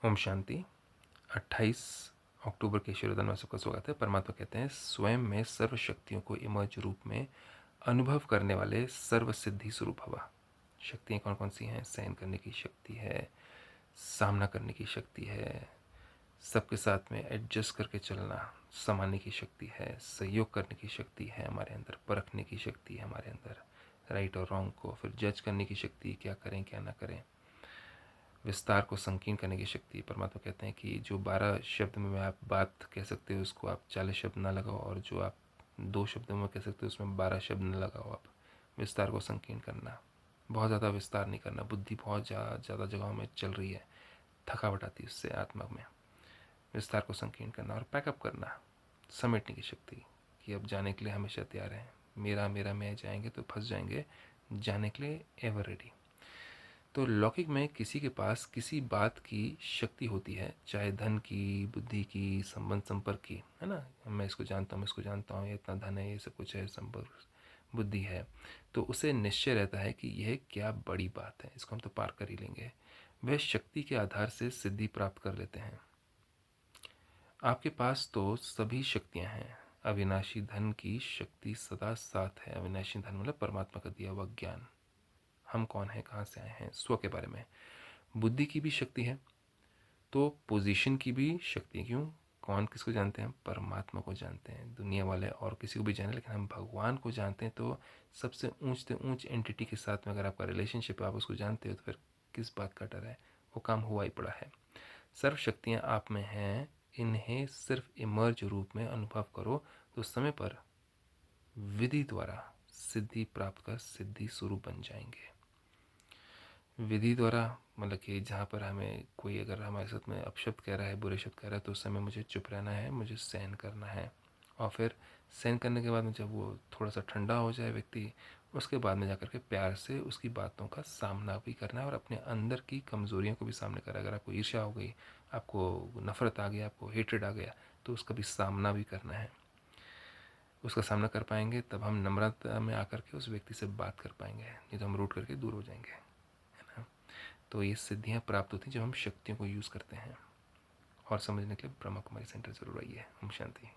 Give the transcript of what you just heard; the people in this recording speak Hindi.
ओम शांति। 28 अक्टूबर के शिरोधन में सबका स्वागत है। परमात्मा कहते हैं, स्वयं में सर्व शक्तियों को इमर्ज रूप में अनुभव करने वाले सर्व सिद्धि स्वरूप हवा। शक्तियाँ कौन कौन सी हैं? सहन करने की शक्ति है, सामना करने की शक्ति है, सबके साथ में एडजस्ट करके चलना, समाने की शक्ति है, सहयोग करने की शक्ति है हमारे अंदर, परखने की शक्ति है हमारे अंदर, राइट और रॉन्ग को फिर जज करने की शक्ति, क्या करें क्या ना करें, विस्तार को संकीर्ण करने की शक्ति। परमात्मा कहते हैं कि जो 12 शब्द में आप बात कह सकते हो उसको आप 40 शब्द ना लगाओ, और जो आप 2 शब्दों में कह सकते हो उसमें 12 शब्द न लगाओ। आप विस्तार को संकीर्ण करना, बहुत ज़्यादा विस्तार नहीं करना। बुद्धि बहुत ज़्यादा जगहों में चल रही है, थकावट आती है उससे आत्मा में। विस्तार को संकीर्ण करना और पैकअप करना, समेटने की शक्ति कि अब जाने के लिए हमेशा तैयार हैं। मेरा मेरा मैं जाएंगे तो फंस जाएंगे, जाने के लिए एवर रेडी। तो लौकिक में किसी के पास किसी बात की शक्ति होती है, चाहे धन की, बुद्धि की, संबंध संपर्क की, है ना। मैं इसको जानता हूँ, मैं इसको जानता हूँ, ये इतना धन है, ये सब कुछ है, संपर्क बुद्धि है, तो उसे निश्चय रहता है कि यह क्या बड़ी बात है, इसको हम तो पार कर ही लेंगे। वह शक्ति के आधार से सिद्धि प्राप्त कर लेते हैं। आपके पास तो सभी शक्तियाँ हैं। अविनाशी धन की शक्ति सदा साथ है। अविनाशी धन मतलब परमात्मा का दिया हुआ ज्ञान, हम कौन हैं, कहाँ से आए हैं, स्व के बारे में। बुद्धि की भी शक्ति है, तो पोजीशन की भी शक्ति है। क्यों? कौन किसको जानते हैं? परमात्मा को जानते हैं। दुनिया वाले और किसी को भी जाने, लेकिन हम भगवान को जानते हैं। तो सबसे ऊंच से ऊंच एंटिटी के साथ में अगर आपका रिलेशनशिप है, आप उसको जानते हो, तो फिर किस बात का डर है? वो काम हुआ ही पड़ा है। सर्व शक्तियाँ आप में हैं, इन्हें सिर्फ इमर्ज रूप में अनुभव करो तो समय पर विधि द्वारा सिद्धि प्राप्त कर सिद्धि स्वरूप बन जाएंगे। विधि द्वारा मतलब कि जहाँ पर हमें कोई अगर हमारे साथ में अपशब्द कह रहा है, बुरे शब्द कह रहा है, तो उस समय मुझे चुप रहना है, मुझे सहन करना है। और फिर सहन करने के बाद में जब वो थोड़ा सा ठंडा हो जाए व्यक्ति, उसके बाद में जाकर के प्यार से उसकी बातों का सामना भी करना है और अपने अंदर की कमज़ोरियों को भी सामने करा। अगर आपको ईर्ष्या हो गई, आपको नफ़रत आ गया, आपको हेट्रेड आ गया, तो उसका भी सामना भी करना है। उसका सामना कर पाएंगे तब हम नम्रता में आकर के उस व्यक्ति से बात कर पाएंगे, नहीं तो हम रूठ करके दूर हो जाएंगे, है ना। तो ये सिद्धियाँ प्राप्त होती हैं जब हम शक्तियों को यूज़ करते हैं। और समझने के लिए ब्रह्मा कुमारी सेंटर जरूर आइए। ओम शांति।